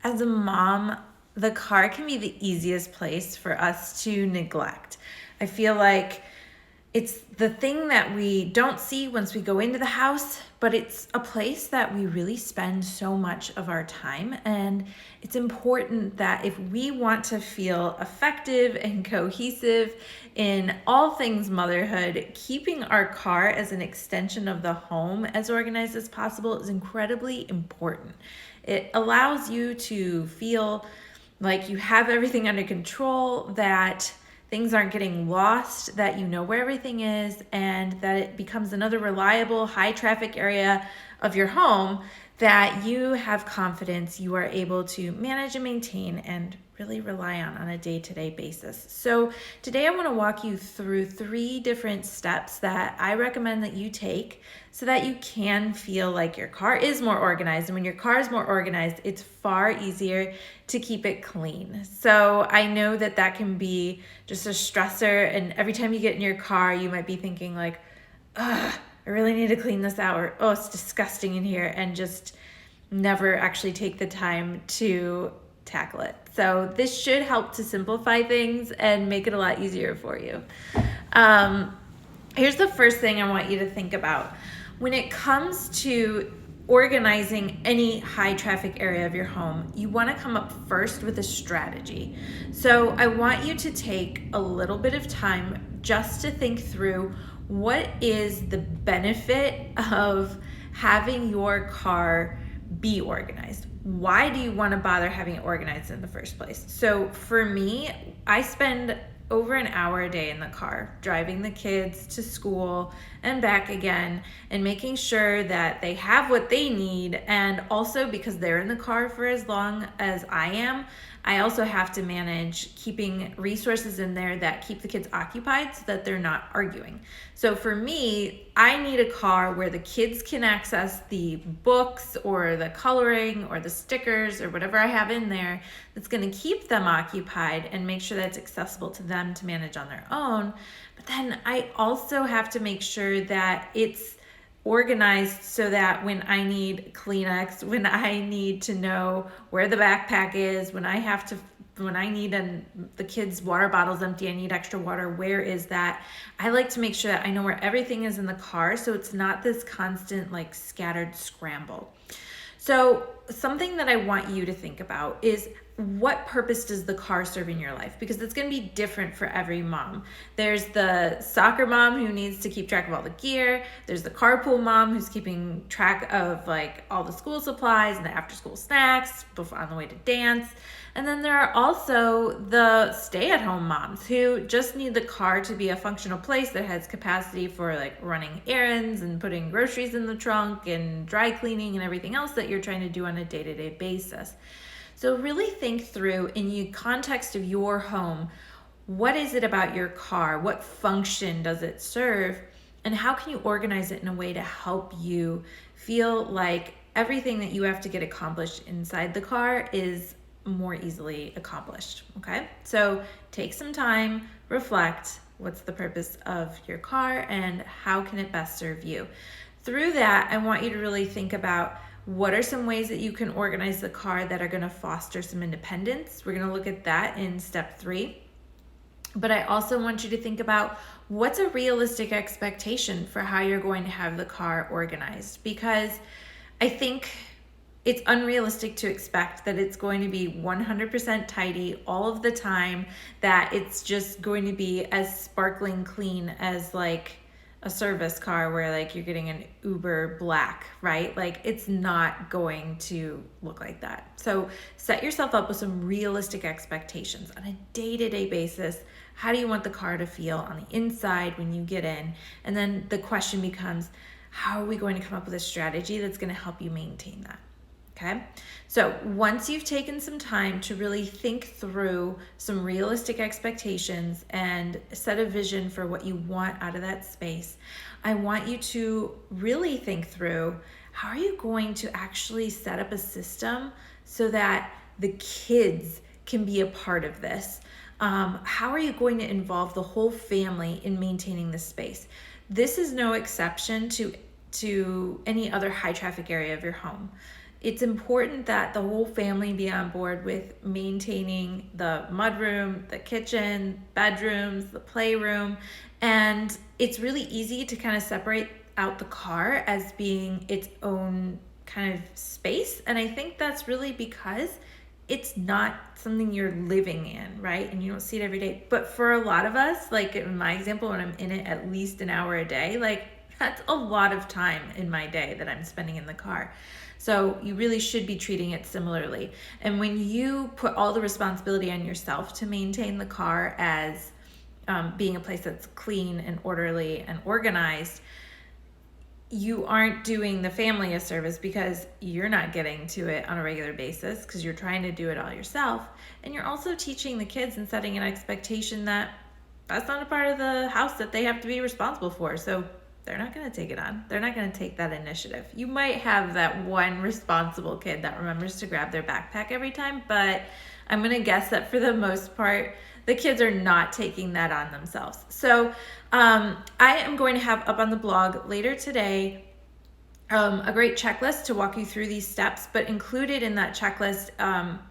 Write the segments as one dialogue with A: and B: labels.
A: As a mom, the car can be the easiest place for us to neglect. I feel like it's the thing that we don't see once we go into the house, but it's a place that we really spend so much of our time. And it's important that if we want to feel effective and cohesive in all things motherhood, keeping our car as an extension of the home as organized as possible is incredibly important. It allows you to feel like you have everything under control, that things aren't getting lost, that you know where everything is, and that it becomes another reliable, high traffic area of your home that you have confidence you are able to manage and maintain and really rely on a day-to-day basis. So today I want to walk you through 3 different steps that I recommend that you take so that you can feel like your car is more organized. And when your car is more organized, it's far easier to keep it clean. So I know that that can be just a stressor, and every time you get in your car, you might be thinking like, ugh, I really need to clean this out, or oh, it's disgusting in here, and just never actually take the time to tackle it. So this should help to simplify things and make it a lot easier for you. Here's the first thing I want you to think about. When it comes to organizing any high traffic area of your home, you want to come up first with a strategy. So I want you to take a little bit of time just to think through what is the benefit of having your car be organized. Why do you want to bother having it organized in the first place? So for me, I spend over an hour a day in the car, driving the kids to school and back again, and making sure that they have what they need. And also, because they're in the car for as long as I am, I also have to manage keeping resources in there that keep the kids occupied so that they're not arguing. So for me, I need a car where the kids can access the books or the coloring or the stickers or whatever I have in there that's going to keep them occupied and make sure that it's accessible to them to manage on their own. But then I also have to make sure that it's organized so that when I need Kleenex, when I need to know where the backpack is, when I need the kids' water bottle's empty, I need extra water, where is that? I like to make sure that I know where everything is in the car so it's not this constant like scattered scramble. So something that I want you to think about is, what purpose does the car serve in your life? Because it's going to be different for every mom. There's the soccer mom who needs to keep track of all the gear. There's the carpool mom who's keeping track of like all the school supplies and the after school snacks before on the way to dance. And then there are also the stay-at-home moms who just need the car to be a functional place that has capacity for like running errands and putting groceries in the trunk and dry cleaning and everything else that you're trying to do on a day-to-day basis. So really think through, in the context of your home, what is it about your car? What function does it serve? And how can you organize it in a way to help you feel like everything that you have to get accomplished inside the car is more easily accomplished, okay? So take some time, reflect, what's the purpose of your car and how can it best serve you? Through that, I want you to really think about, what are some ways that you can organize the car that are going to foster some independence? We're going to look at that in step 3. But I also want you to think about, what's a realistic expectation for how you're going to have the car organized? Because I think it's unrealistic to expect that it's going to be 100% tidy all of the time, that it's just going to be as sparkling clean as like a service car where like you're getting an Uber Black, right? Like it's not going to look like that. So set yourself up with some realistic expectations on a day-to-day basis. How do you want the car to feel on the inside when you get in? And then the question becomes, how are we going to come up with a strategy that's going to help you maintain that? Okay, so once you've taken some time to really think through some realistic expectations and set a vision for what you want out of that space, I want you to really think through, how are you going to actually set up a system so that the kids can be a part of this? How are you going to involve the whole family in maintaining this space? This is no exception to any other high traffic area of your home. it's important that the whole family be on board with maintaining the mudroom, the kitchen, bedrooms, the playroom. And it's really easy to kind of separate out the car as being its own kind of space. And I think that's really because it's not something you're living in, right? And you don't see it every day. But for a lot of us, like in my example, when I'm in it at least an hour a day, like that's a lot of time in my day that I'm spending in the car. So you really should be treating it similarly. And when you put all the responsibility on yourself to maintain the car as being a place that's clean and orderly and organized, you aren't doing the family a service because you're not getting to it on a regular basis because you're trying to do it all yourself. And you're also teaching the kids and setting an expectation that that's not a part of the house that they have to be responsible for. So they're not going to take it on. They're not going to take that initiative. You might have that one responsible kid that remembers to grab their backpack every time, but I'm going to guess that for the most part, the kids are not taking that on themselves. So I am going to have up on the blog later today a great checklist to walk you through these steps, but included in that checklist,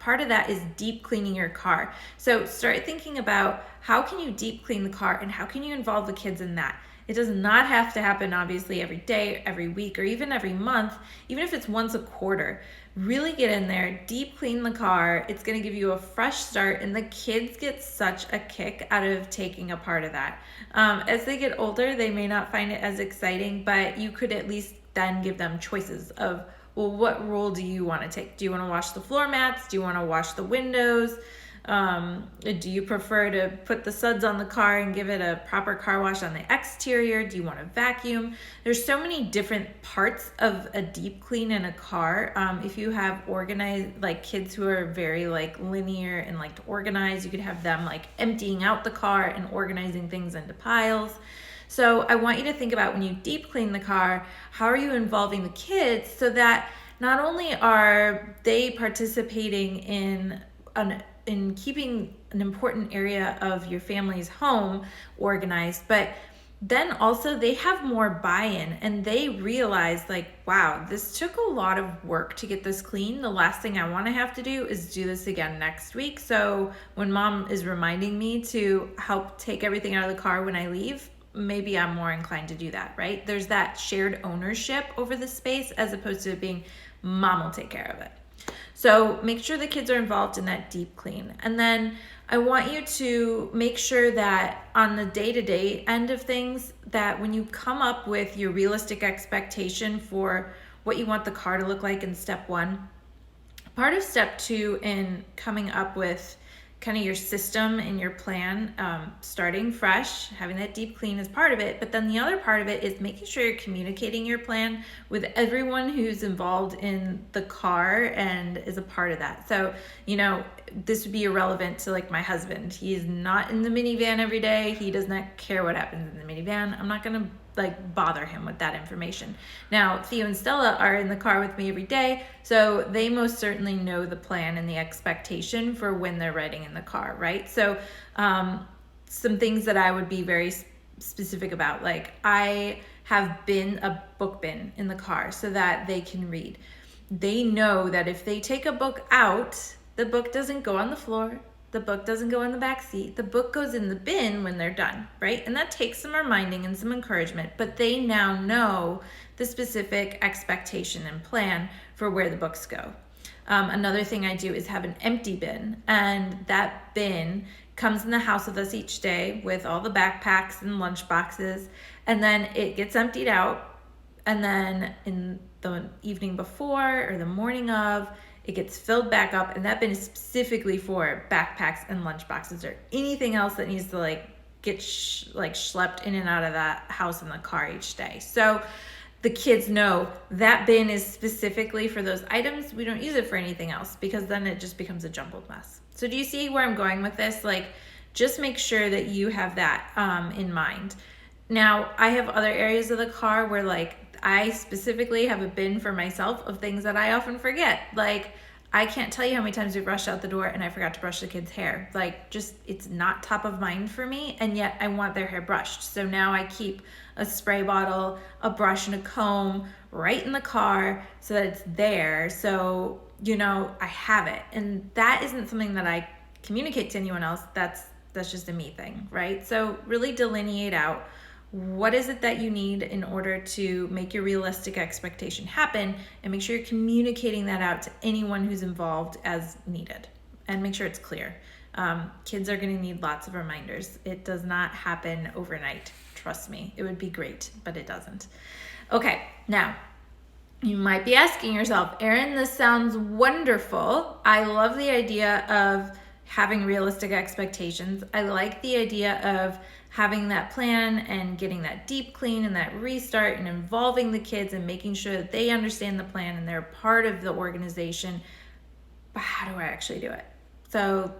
A: part of that is deep cleaning your car. So start thinking about how can you deep clean the car and how can you involve the kids in that. It does not have to happen, obviously, every day, every week, or even every month, even if it's once a quarter. Really get in there, deep clean the car. It's going to give you a fresh start, and the kids get such a kick out of taking a part of that. As they get older, they may not find it as exciting, but you could at least then give them choices of, well, what role do you want to take? Do you want to wash the floor mats? Do you want to wash the windows? Do you prefer to put the suds on the car and give it a proper car wash on the exterior? Do you want to vacuum? There's so many different parts of a deep clean in a car. If you have organized, like kids who are very like linear and like to organize, you could have them like emptying out the car and organizing things into piles. So I want you to think about when you deep clean the car, how are you involving the kids so that not only are they participating in keeping an important area of your family's home organized, but then also they have more buy-in and they realize like, wow, this took a lot of work to get this clean. The last thing I want to have to do is do this again next week. So when mom is reminding me to help take everything out of the car when I leave, maybe I'm more inclined to do that, right? There's that shared ownership over the space as opposed to it being mom will take care of it. So make sure the kids are involved in that deep clean. And then I want you to make sure that on the day-to-day end of things, that when you come up with your realistic expectation for what you want the car to look like in step 1, part of step 2 in coming up with kind of your system and your plan, starting fresh, having that deep clean is part of it. But then the other part of it is making sure you're communicating your plan with everyone who's involved in the car and is a part of that. So, you know, this would be irrelevant to like my husband. He is not in the minivan every day. He does not care what happens in the minivan. I'm not going to like bother him with that information. Now, Theo and Stella are in the car with me every day, so they most certainly know the plan and the expectation for when they're riding in the car, right? So some things that I would be very specific about, like I have a book bin in the car so that they can read. They know that if they take a book out, the book doesn't go on the floor. The book doesn't go in the back seat. The book goes in the bin when they're done, right? And that takes some reminding and some encouragement, but they now know the specific expectation and plan for where the books go. Another thing I do is have an empty bin, and that bin comes in the house with us each day with all the backpacks and lunch boxes, and then it gets emptied out, and then in the evening before or the morning of, it gets filled back up, and that bin is specifically for backpacks and lunch boxes or anything else that needs to like get schlepped in and out of that house in the car each day. So the kids know that bin is specifically for those items. We don't use it for anything else because then it just becomes a jumbled mess. So do you see where I'm going with this? Like, just make sure that you have that in mind. Now, I have other areas of the car where like I specifically have a bin for myself of things that I often forget. Like I can't tell you how many times we've rushed out the door and I forgot to brush the kids' hair. Like, just, it's not top of mind for me, and yet I want their hair brushed. So now I keep a spray bottle, a brush, and a comb right in the car so that it's there. So, I have it. And that isn't something that I communicate to anyone else. That's just a me thing, right? So really delineate out what is it that you need in order to make your realistic expectation happen, and make sure you're communicating that out to anyone who's involved as needed, and make sure it's clear. Kids are going to need lots of reminders. It does not happen overnight. Trust me. It would be great, but it doesn't. Okay, now you might be asking yourself, Erin, this sounds wonderful. I love the idea of having realistic expectations. I like the idea of having that plan and getting that deep clean and that restart and involving the kids and making sure that they understand the plan and they're part of the organization. But how do I actually do it? So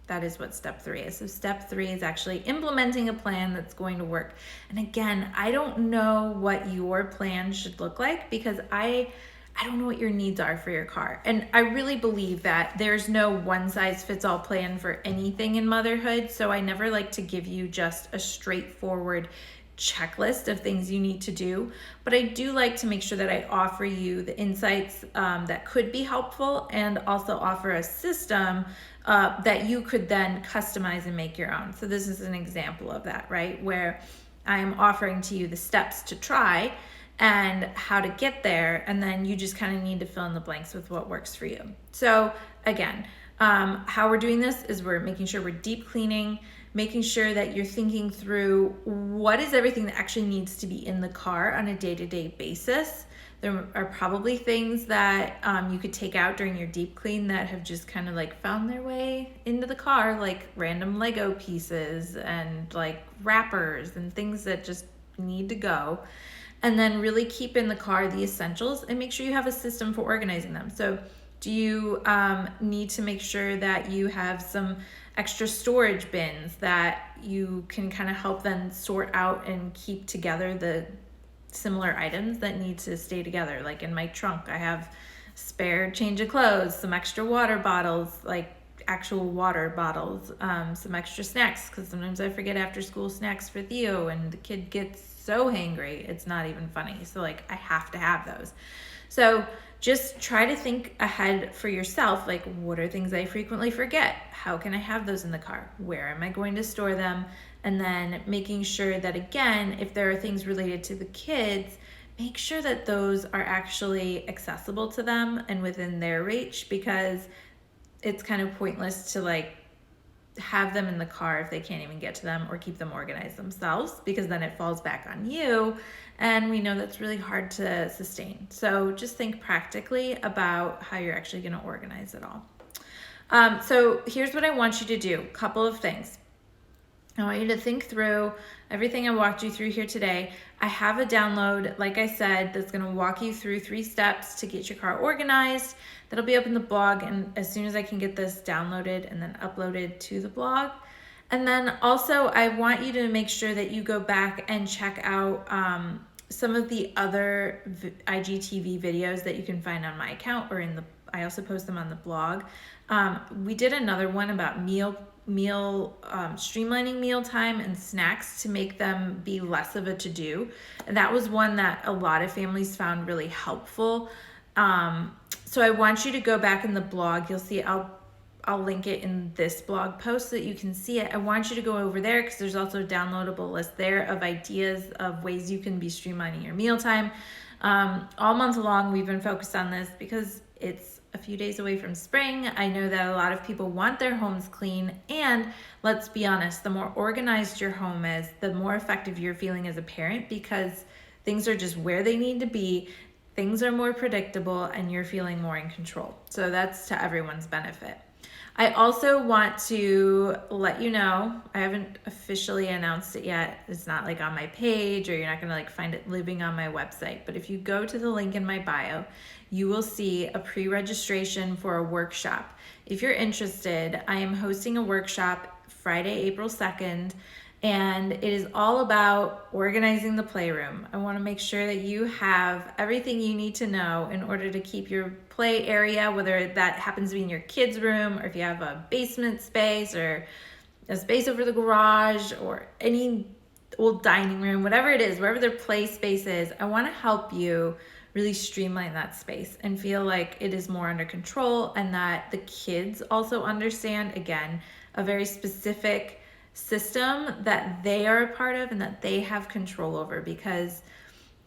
A: that is what step 3 is. So step 3 is actually implementing a plan that's going to work. And again, I don't know what your plan should look like, because I don't know what your needs are for your car. And I really believe that there's no one size fits all plan for anything in motherhood. So I never like to give you just a straightforward checklist of things you need to do. But I do like to make sure that I offer you the insights that could be helpful, and also offer a system that you could then customize and make your own. So this is an example of that, right? Where I'm offering to you the steps to try and how to get there, and then you just kind of need to fill in the blanks with what works for you. So again, how we're doing this is we're making sure we're deep cleaning, making sure that you're thinking through what is everything that actually needs to be in the car on a day-to-day basis. There are probably things that you could take out during your deep clean that have just kind of like found their way into the car, like random Lego pieces and like wrappers and things that just need to go. And then really keep in the car the essentials and make sure you have a system for organizing them. So do you need to make sure that you have some extra storage bins that you can kind of help them sort out and keep together the similar items that need to stay together? Like in my trunk, I have spare change of clothes, some extra water bottles, like actual water bottles, some extra snacks, because sometimes I forget after school snacks for Theo and the kid gets so hangry, it's not even funny. So like I have to have those. So just try to think ahead for yourself, like what are things I frequently forget? How can I have those in the car? Where am I going to store them? And then making sure that, again, if there are things related to the kids, make sure that those are actually accessible to them and within their reach, because it's kind of pointless to like have them in the car if they can't even get to them or keep them organized themselves, because then it falls back on you, and we know that's really hard to sustain. So just think practically about how you're actually going to organize it all. So here's what I want you to do. A couple of things. I want you to think through everything I walked you through here today. I have a download, like I said, that's going to walk you through 3 steps to get your car organized. That'll be up in the blog, and as soon as I can get this downloaded and then uploaded to the blog. And then also I want you to make sure that you go back and check out some of the other IGTV videos that you can find on my account, or I also post them on the blog. We did another one about streamlining mealtime and snacks to make them be less of a to-do. And that was one that a lot of families found really helpful. So I want you to go back in the blog. You'll see I'll link it in this blog post so that you can see it. I want you to go over there because there's also a downloadable list there of ideas of ways you can be streamlining your mealtime. All month long, we've been focused on this because it's a few days away from spring. I know that a lot of people want their homes clean, and let's be honest, the more organized your home is, the more effective you're feeling as a parent, because things are just where they need to be. Things are more predictable and you're feeling more in control. So that's to everyone's benefit. I also want to let you know, I haven't officially announced it yet. It's not like on my page, or you're not gonna like find it living on my website. But if you go to the link in my bio, you will see a pre-registration for a workshop. If you're interested, I am hosting a workshop Friday, April 2nd, And it is all about organizing the playroom. I want to make sure that you have everything you need to know in order to keep your play area, whether that happens to be in your kids' room, or if you have a basement space or a space over the garage or any old dining room, whatever it is, wherever their play space is. I want to help you really streamline that space and feel like it is more under control, and that the kids also understand, again, a very specific system that they are a part of and that they have control over, because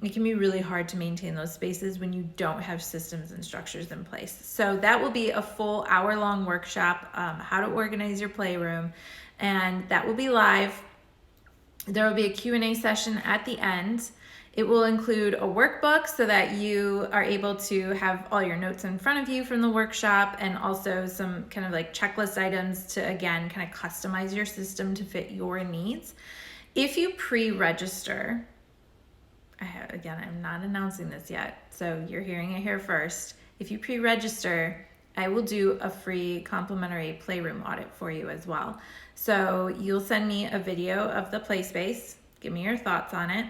A: it can be really hard to maintain those spaces when you don't have systems and structures in place. So that will be a full hour-long workshop, how to organize your playroom, and that will be live. There will be a Q&A session at the end. It will include a workbook so that you are able to have all your notes in front of you from the workshop, and also some kind of like checklist items to, again, kind of customize your system to fit your needs. If you pre-register, again, I'm not announcing this yet, so you're hearing it here first. If you pre-register, I will do a free complimentary playroom audit for you as well. So you'll send me a video of the play space, give me your thoughts on it,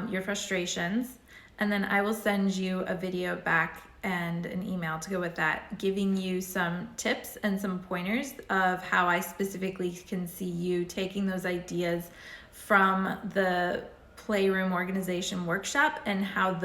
A: your frustrations, and then I will send you a video back and an email to go with that, giving you some tips and some pointers of how I specifically can see you taking those ideas from the playroom organization workshop and how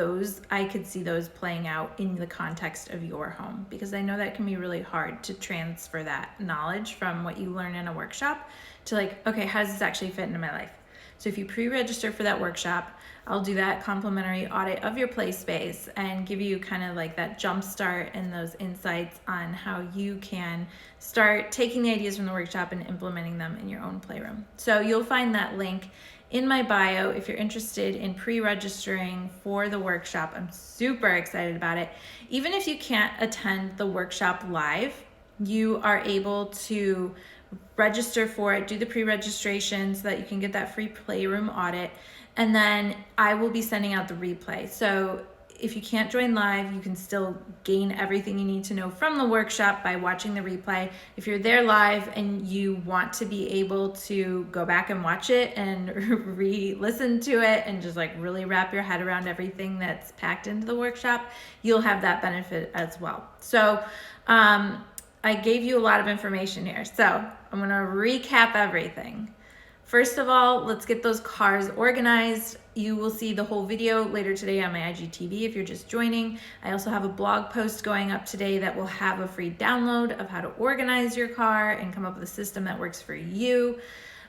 A: I could see those playing out in the context of your home, because I know that can be really hard to transfer that knowledge from what you learn in a workshop to like, okay, how does this actually fit into my life? So if you pre-register for that workshop, I'll do that complimentary audit of your play space and give you kind of like that jump start and those insights on how you can start taking the ideas from the workshop and implementing them in your own playroom. So you'll find that link in my bio if you're interested in pre-registering for the workshop. I'm super excited about it. Even if you can't attend the workshop live, you are able to register for it, do the pre-registration so that you can get that free playroom audit, and then I will be sending out the replay. So if you can't join live, you can still gain everything you need to know from the workshop by watching the replay. If you're there live and you want to be able to go back and watch it and re-listen to it and just like really wrap your head around everything that's packed into the workshop, you'll have that benefit as well. So I gave you a lot of information here. So I'm gonna recap everything. First of all, let's get those cars organized. You will see the whole video later today on my IGTV if you're just joining. I also have a blog post going up today that will have a free download of how to organize your car and come up with a system that works for you.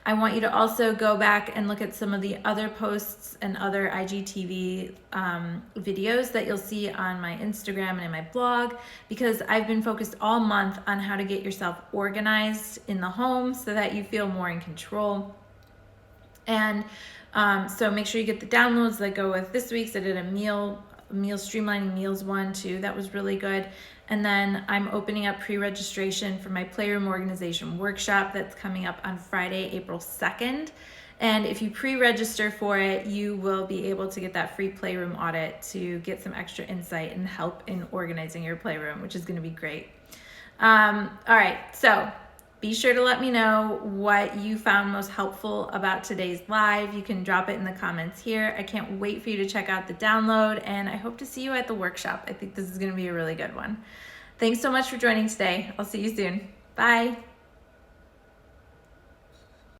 A: I want you to also go back and look at some of the other posts and other IGTV videos that you'll see on my Instagram and in my blog, because I've been focused all month on how to get yourself organized in the home so that you feel more in control. And so make sure you get the downloads that go with this week's. I did a meal streamlining meals one too. That was really good. And then I'm opening up pre-registration for my playroom organization workshop that's coming up on Friday, April 2nd. And if you pre-register for it, you will be able to get that free playroom audit to get some extra insight and help in organizing your playroom, which is going to be great. All right, so be sure to let me know what you found most helpful about today's live. You can drop it in the comments here. I can't wait for you to check out the download, and I hope to see you at the workshop. I think this is going to be a really good one. Thanks so much for joining today. I'll see you soon. Bye.